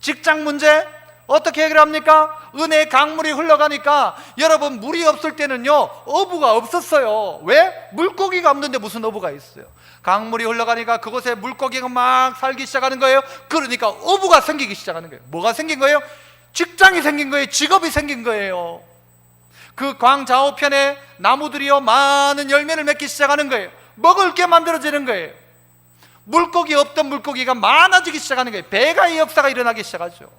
Speaker 1: 직장 문제, 어떻게 해결합니까? 은혜의 강물이 흘러가니까 여러분, 물이 없을 때는요 어부가 없었어요. 왜? 물고기가 없는데 무슨 어부가 있어요? 강물이 흘러가니까 그곳에 물고기가 막 살기 시작하는 거예요. 그러니까 어부가 생기기 시작하는 거예요. 뭐가 생긴 거예요? 직장이 생긴 거예요. 직업이 생긴 거예요. 그 광 좌우편에 나무들이요 많은 열매를 맺기 시작하는 거예요. 먹을 게 만들어지는 거예요. 물고기 없던 물고기가 많아지기 시작하는 거예요. 배가의 역사가 일어나기 시작하죠.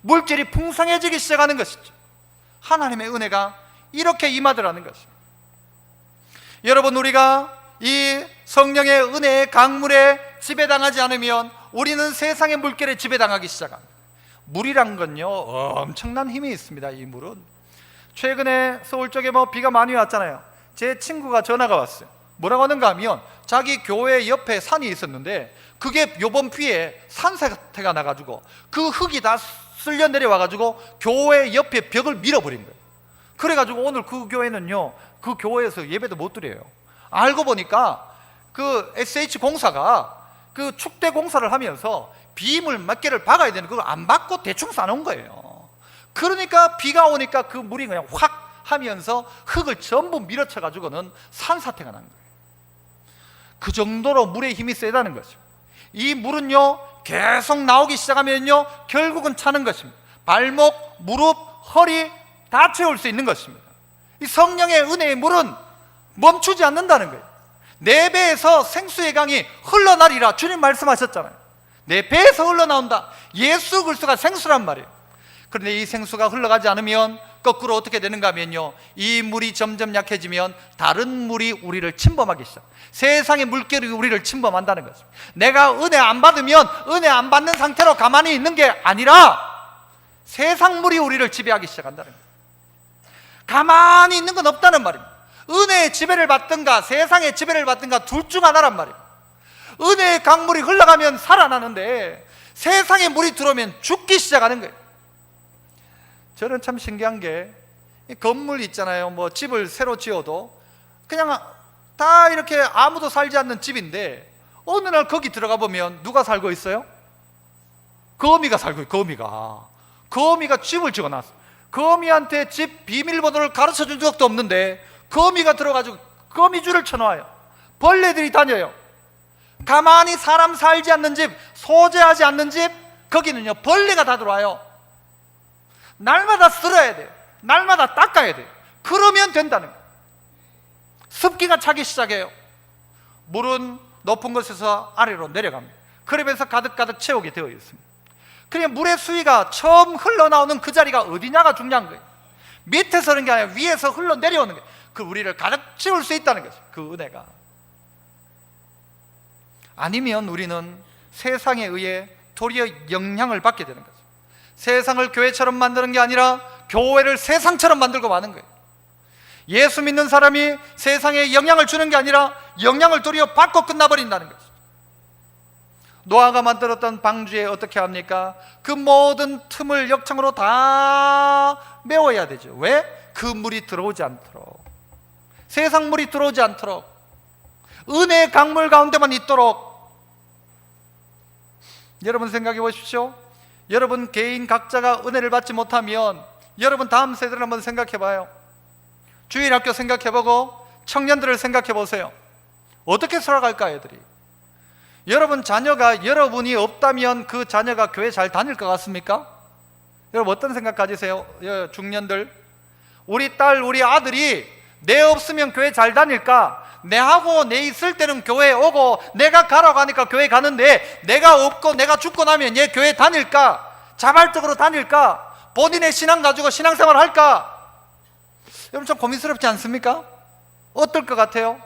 Speaker 1: 물질이 풍성해지기 시작하는 것이죠. 하나님의 은혜가 이렇게 임하더라는 것입니다. 여러분, 우리가 이 성령의 은혜의 강물에 지배당하지 않으면 우리는 세상의 물결에 지배당하기 시작합니다. 물이란 건요 엄청난 힘이 있습니다. 이 물은 최근에 서울 쪽에 비가 많이 왔잖아요. 제 친구가 전화가 왔어요. 뭐라고 하는가 하면 자기 교회 옆에 산이 있었는데 그게 요번 비에 산사태가 나가지고 그 흙이 다 쓸려 내려와가지고 교회 옆에 벽을 밀어버린 거예요. 그래가지고 오늘 그 교회는요 그 교회에서 예배도 못 드려요. 알고 보니까 그 SH공사가 그 축대 공사를 하면서 비물 몇 개를 박아야 되는 그걸 안 박고 대충 싸놓은 거예요. 그러니까 비가 오니까 그 물이 그냥 확 하면서 흙을 전부 밀어쳐가지고는 산사태가 난 거예요. 그 정도로 물의 힘이 세다는 거죠. 이 물은요 계속 나오기 시작하면요 결국은 차는 것입니다. 발목, 무릎, 허리 다 채울 수 있는 것입니다. 이 성령의 은혜의 물은 멈추지 않는다는 거예요. 내 배에서 생수의 강이 흘러나리라 주님 말씀하셨잖아요. 내 배에서 흘러나온다. 예수 그리스도가 생수란 말이에요. 그런데 이 생수가 흘러가지 않으면 거꾸로 어떻게 되는가 하면요 이 물이 점점 약해지면 다른 물이 우리를 침범하기 시작. 세상의 물결이 우리를 침범한다는 거죠. 내가 은혜 안 받으면 은혜 안 받는 상태로 가만히 있는 게 아니라 세상 물이 우리를 지배하기 시작한다는 거예요. 가만히 있는 건 없다는 말입니다. 은혜의 지배를 받든가 세상의 지배를 받든가 둘 중 하나란 말이에요. 은혜의 강물이 흘러가면 살아나는데 세상의 물이 들어오면 죽기 시작하는 거예요. 저는 참 신기한 게 건물 있잖아요. 집을 새로 지어도 그냥 다 이렇게 아무도 살지 않는 집인데 어느 날 거기 들어가 보면 누가 살고 있어요? 거미가 살고 있어요. 거미가 집을 지어놨어요. 거미한테 집 비밀번호를 가르쳐 준 적도 없는데 거미가 들어가지고 거미줄을 쳐놓아요. 벌레들이 다녀요. 가만히 사람 살지 않는 집, 소재하지 않는 집, 거기는요 벌레가 다 들어와요. 날마다 쓸어야 돼요. 날마다 닦아야 돼요. 그러면 된다는 거예요. 습기가 차기 시작해요. 물은 높은 곳에서 아래로 내려갑니다. 그러면서 가득가득 채우게 되어 있습니다. 그러니까 물의 수위가 처음 흘러나오는 그 자리가 어디냐가 중요한 거예요. 밑에서 그런 게 아니라 위에서 흘러내려오는 거예요. 그 우리를 가득 채울 수 있다는 거죠. 그 은혜가. 아니면 우리는 세상에 의해 도리어 영향을 받게 되는 거죠. 세상을 교회처럼 만드는 게 아니라 교회를 세상처럼 만들고 마는 거예요. 예수 믿는 사람이 세상에 영향을 주는 게 아니라 영향을 도리어 받고 끝나버린다는 거죠. 노아가 만들었던 방주에 어떻게 합니까? 그 모든 틈을 역청으로 다 메워야 되죠. 왜? 그 물이 들어오지 않도록, 세상 물이 들어오지 않도록, 은혜의 강물 가운데만 있도록. 여러분 생각해 보십시오. 여러분 개인 각자가 은혜를 받지 못하면 여러분 다음 세대를 한번 생각해 봐요. 주일학교 생각해 보고 청년들을 생각해 보세요. 어떻게 살아갈까 애들이? 여러분 자녀가 여러분이 없다면 그 자녀가 교회 잘 다닐 것 같습니까? 여러분 어떤 생각 가지세요? 중년들, 우리 딸 우리 아들이 내 없으면 교회 잘 다닐까? 내하고 내 있을 때는 교회 오고 내가 가라고 하니까 교회 가는데 내가 없고 내가 죽고 나면 얘 교회 다닐까? 자발적으로 다닐까? 본인의 신앙 가지고 신앙생활 할까? 여러분 좀 고민스럽지 않습니까? 어떨 것 같아요?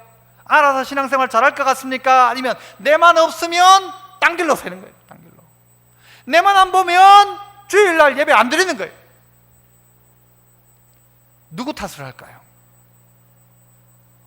Speaker 1: 알아서 신앙생활 잘할 것 같습니까? 아니면 내만 없으면 딴 길로 새는 거예요. 딴 길로. 내만 안 보면 주일날 예배 안 드리는 거예요. 누구 탓을 할까요?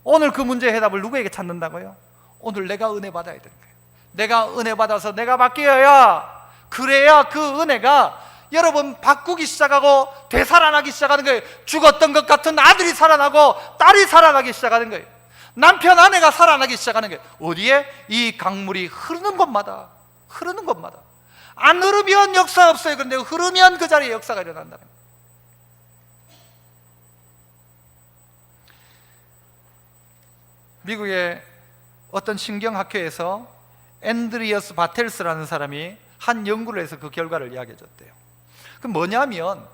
Speaker 1: 오늘 그 문제의 해답을 누구에게 찾는다고요? 오늘 내가 은혜 받아야 되는 거예요. 내가 은혜 받아서 내가 바뀌어야, 그래야 그 은혜가 여러분 바꾸기 시작하고 되살아나기 시작하는 거예요. 죽었던 것 같은 아들이 살아나고 딸이 살아나기 시작하는 거예요. 남편 아내가 살아나기 시작하는 거예요. 어디에? 이 강물이 흐르는 곳마다, 흐르는 곳마다. 안 흐르면 역사 없어요. 그런데 흐르면 그 자리에 역사가 일어난다는 거예요. 미국의 어떤 신경학회에서 앤드리어스 바텔스라는 사람이 한 연구를 해서 그 결과를 이야기해 줬대요. 그 뭐냐면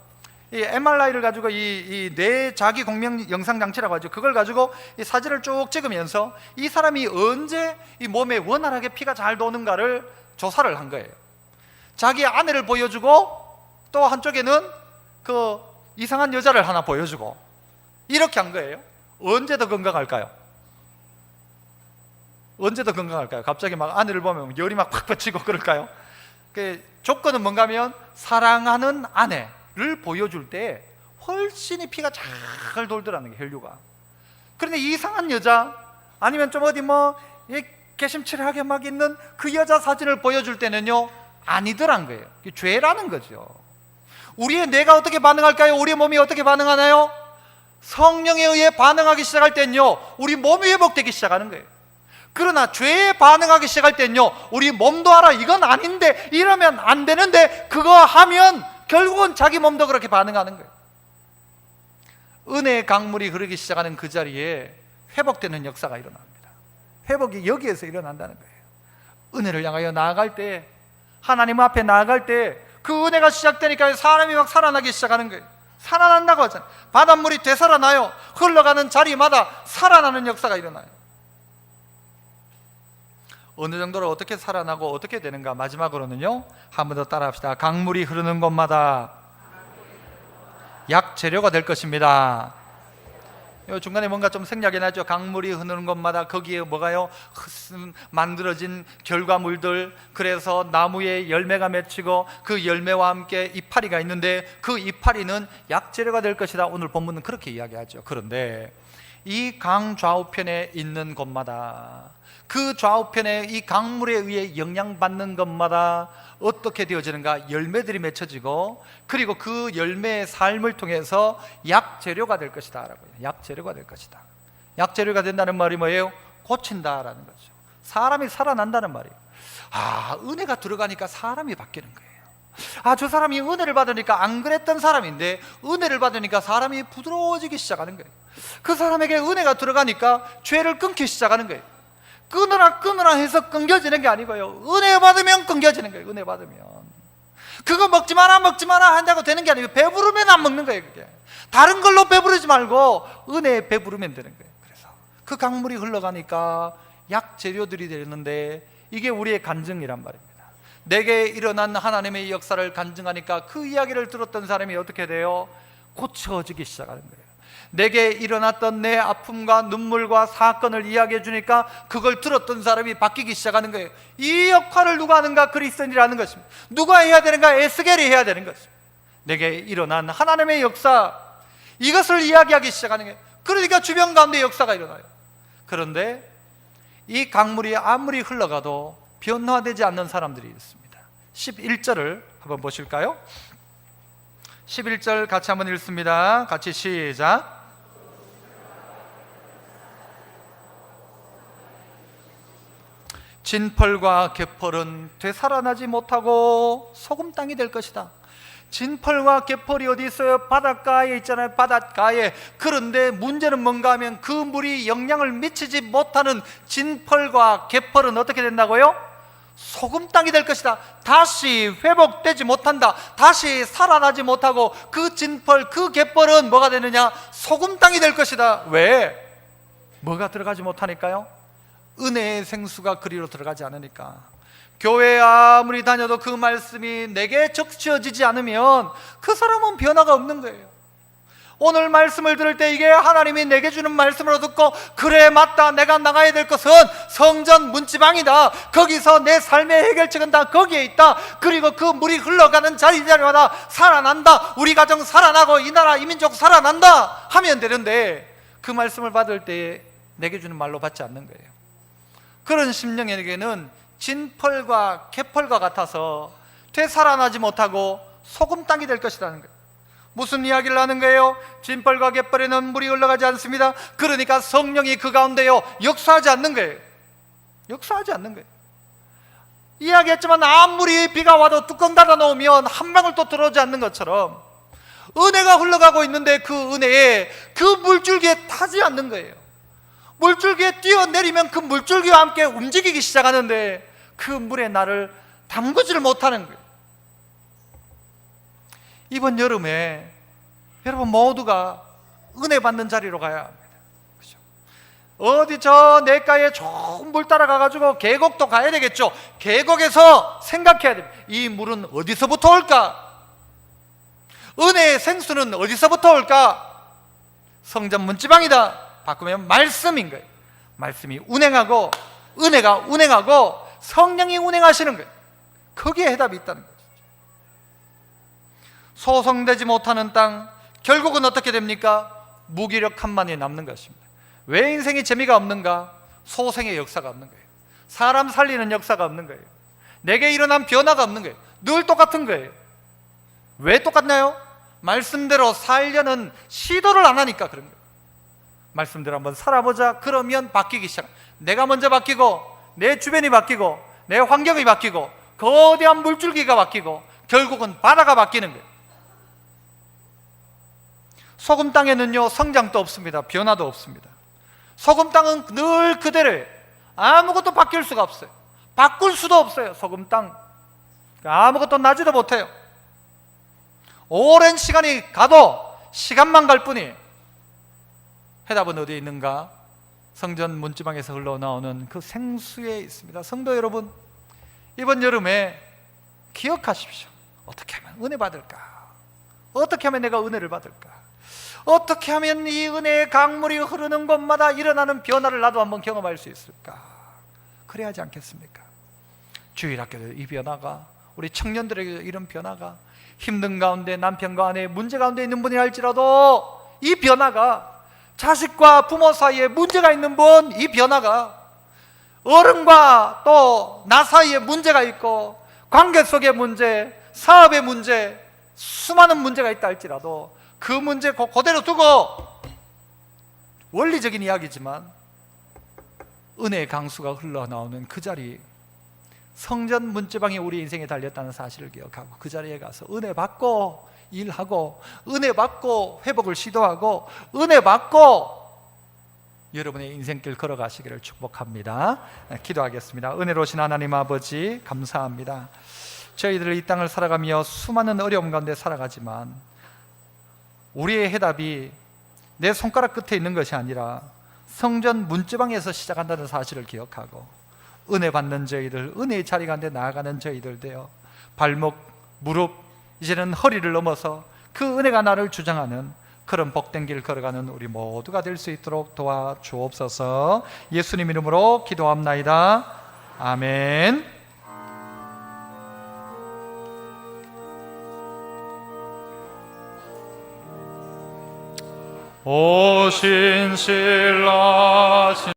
Speaker 1: 이 MRI를 가지고 이 뇌 자기 공명 영상 장치라고 하죠. 그걸 가지고 이 사진을 쭉 찍으면서 이 사람이 언제 이 몸에 원활하게 피가 잘 도는가를 조사를 한 거예요. 자기 아내를 보여주고 또 한쪽에는 그 이상한 여자를 하나 보여주고 이렇게 한 거예요. 언제 더 건강할까요? 언제 더 건강할까요? 갑자기 막 아내를 보면 열이 막 팍 뻗치고 그럴까요? 그 조건은 뭔가 하면 사랑하는 아내를 보여줄 때 훨씬 피가 잘 돌더라는 게 혈류가. 그런데 이상한 여자 아니면 좀 어디 뭐 개심칠하게 막 있는 그 여자 사진을 보여줄 때는요 아니더란 거예요. 죄라는 거죠. 우리의 뇌가 어떻게 반응할까요? 우리의 몸이 어떻게 반응하나요? 성령에 의해 반응하기 시작할 때는요 우리 몸이 회복되기 시작하는 거예요. 그러나 죄에 반응하기 시작할 때는요 우리 몸도 알아 이건 아닌데 이러면 안 되는데 그거 하면 결국은 자기 몸도 그렇게 반응하는 거예요. 은혜의 강물이 흐르기 시작하는 그 자리에 회복되는 역사가 일어납니다. 회복이 여기에서 일어난다는 거예요. 은혜를 향하여 나아갈 때, 하나님 앞에 나아갈 때 그 은혜가 시작되니까 사람이 막 살아나기 시작하는 거예요. 살아난다고 하잖아요. 바닷물이 되살아나요. 흘러가는 자리마다 살아나는 역사가 일어나요. 어느 정도로 어떻게 살아나고 어떻게 되는가. 마지막으로는요 한 번 더 따라합시다. 강물이 흐르는 곳마다 약재료가 될 것입니다. 중간에 뭔가 좀 생략이 나죠. 강물이 흐르는 곳마다 거기에 뭐가요? 만들어진 결과물들, 그래서 나무에 열매가 맺히고 그 열매와 함께 이파리가 있는데 그 이파리는 약재료가 될 것이다. 오늘 본문은 그렇게 이야기하죠. 그런데 이 강 좌우편에 있는 곳마다, 그 좌우편에 이 강물에 의해 영향받는 것마다 어떻게 되어지는가? 열매들이 맺혀지고 그리고 그 열매의 삶을 통해서 약재료가 될 것이다 라고요. 약재료가 될 것이다. 약재료가 된다는 말이 뭐예요? 고친다라는 거죠. 사람이 살아난다는 말이에요. 은혜가 들어가니까 사람이 바뀌는 거예요. 저 사람이 은혜를 받으니까 안 그랬던 사람인데 은혜를 받으니까 사람이 부드러워지기 시작하는 거예요. 그 사람에게 은혜가 들어가니까 죄를 끊기 시작하는 거예요. 끊으라 해서 끊겨지는 게 아니고요 은혜 받으면 끊겨지는 거예요. 은혜 받으면 그거 먹지 마라 한다고 되는 게 아니고 배부르면 안 먹는 거예요. 그게 다른 걸로 배부르지 말고 은혜에 배부르면 되는 거예요. 그래서 그 강물이 흘러가니까 약재료들이 되는데 이게 우리의 간증이란 말입니다. 내게 일어난 하나님의 역사를 간증하니까 그 이야기를 들었던 사람이 어떻게 돼요? 고쳐지기 시작하는 거예요. 내게 일어났던 내 아픔과 눈물과 사건을 이야기해 주니까 그걸 들었던 사람이 바뀌기 시작하는 거예요. 이 역할을 누가 하는가? 그리스도인이라는 것입니다. 누가 해야 되는가? 에스겔이 해야 되는 것입니다. 내게 일어난 하나님의 역사, 이것을 이야기하기 시작하는 거예요. 그러니까 주변 가운데 역사가 일어나요. 그런데 이 강물이 아무리 흘러가도 변화되지 않는 사람들이 있습니다. 11절을 한번 보실까요? 11절 같이 한번 읽습니다. 같이 시작. 진펄과 개펄은 되살아나지 못하고 소금 땅이 될 것이다. 진펄과 개펄이 어디 있어요? 바닷가에 있잖아요. 바닷가에. 그런데 문제는 뭔가 하면 그 물이 영향을 미치지 못하는 진펄과 개펄은 어떻게 된다고요? 소금 땅이 될 것이다. 다시 회복되지 못한다. 다시 살아나지 못하고 그 진펄, 그 개펄은 뭐가 되느냐? 소금 땅이 될 것이다. 왜? 뭐가 들어가지 못하니까요? 은혜의 생수가 그리로 들어가지 않으니까. 교회에 아무리 다녀도 그 말씀이 내게 적셔지지 않으면 그 사람은 변화가 없는 거예요. 오늘 말씀을 들을 때 이게 하나님이 내게 주는 말씀으로 듣고 그래 맞다, 내가 나가야 될 것은 성전 문지방이다. 거기서 내 삶의 해결책은 다 거기에 있다. 그리고 그 물이 흘러가는 자리마다 살아난다. 우리 가정 살아나고 이 나라 이 민족 살아난다 하면 되는데 그 말씀을 받을 때 내게 주는 말로 받지 않는 거예요. 그런 심령에게는 진펄과 개펄과 같아서 되살아나지 못하고 소금 땅이 될 것이라는 거예요. 무슨 이야기를 하는 거예요? 진펄과 개펄에는 물이 흘러가지 않습니다. 그러니까 성령이 그 가운데요 역사하지 않는 거예요. 역사하지 않는 거예요. 이야기했지만 아무리 비가 와도 뚜껑 닫아 놓으면 한 방울도 들어오지 않는 것처럼 은혜가 흘러가고 있는데 그 은혜에 그 물줄기에 타지 않는 거예요. 물줄기에 뛰어내리면 그 물줄기와 함께 움직이기 시작하는데 그 물에 나를 담그지를 못하는 거예요. 이번 여름에 여러분 모두가 은혜 받는 자리로 가야 합니다. 그렇죠? 어디 저 냇가에 좋은 물 따라가가지고 계곡도 가야 되겠죠. 계곡에서 생각해야 됩니다. 이 물은 어디서부터 올까? 은혜의 생수는 어디서부터 올까? 성전 문지방이다. 바꾸면 말씀인 거예요. 말씀이 운행하고 은혜가 운행하고 성령이 운행하시는 거예요. 거기에 해답이 있다는 거죠. 소성되지 못하는 땅, 결국은 어떻게 됩니까? 무기력함만이 남는 것입니다. 왜 인생이 재미가 없는가? 소생의 역사가 없는 거예요. 사람 살리는 역사가 없는 거예요. 내게 일어난 변화가 없는 거예요. 늘 똑같은 거예요. 왜 똑같나요? 말씀대로 살려는 시도를 안 하니까 그런 거예요. 말씀대로 한번 살아보자. 그러면 바뀌기 시작합니다. 내가 먼저 바뀌고 내 주변이 바뀌고 내 환경이 바뀌고 거대한 물줄기가 바뀌고 결국은 바다가 바뀌는 거예요. 소금 땅에는요 성장도 없습니다. 변화도 없습니다. 소금 땅은 늘 그대로예요. 아무것도 바뀔 수가 없어요. 바꿀 수도 없어요. 소금 땅 아무것도 나지도 못해요. 오랜 시간이 가도 시간만 갈 뿐이에요. 해답은 어디에 있는가? 성전 문지방에서 흘러나오는 그 생수에 있습니다. 성도 여러분, 이번 여름에 기억하십시오. 어떻게 하면 은혜 받을까? 어떻게 하면 내가 은혜를 받을까? 어떻게 하면 이 은혜의 강물이 흐르는 곳마다 일어나는 변화를 나도 한번 경험할 수 있을까? 그래야 하지 않겠습니까? 주일학교도 이 변화가, 우리 청년들에게 이런 변화가, 힘든 가운데 남편과 아내의 문제 가운데 있는 분이 할지라도 이 변화가, 자식과 부모 사이에 문제가 있는 분, 이 변화가, 어른과 또 나 사이에 문제가 있고 관계 속의 문제, 사업의 문제, 수많은 문제가 있다 할지라도 그 문제 그대로 두고, 원리적인 이야기지만 은혜의 강수가 흘러나오는 그 자리, 성전 문지방이 우리 인생에 달렸다는 사실을 기억하고 그 자리에 가서 은혜 받고 일하고 은혜 받고 회복을 시도하고 은혜 받고 여러분의 인생길 걸어가시기를 축복합니다. 기도하겠습니다. 은혜로우신 하나님 아버지, 감사합니다. 저희들 이 땅을 살아가며 수많은 어려움 가운데 살아가지만 우리의 해답이 내 손가락 끝에 있는 것이 아니라 성전 문지방에서 시작한다는 사실을 기억하고 은혜 받는 저희들, 은혜의 자리 가운데 나아가는 저희들 되어 발목, 무릎, 이제는 허리를 넘어서 그 은혜가 나를 주장하는 그런 복된 길 걸어가는 우리 모두가 될 수 있도록 도와주옵소서. 예수님 이름으로 기도합나이다. 아멘. 오신 신라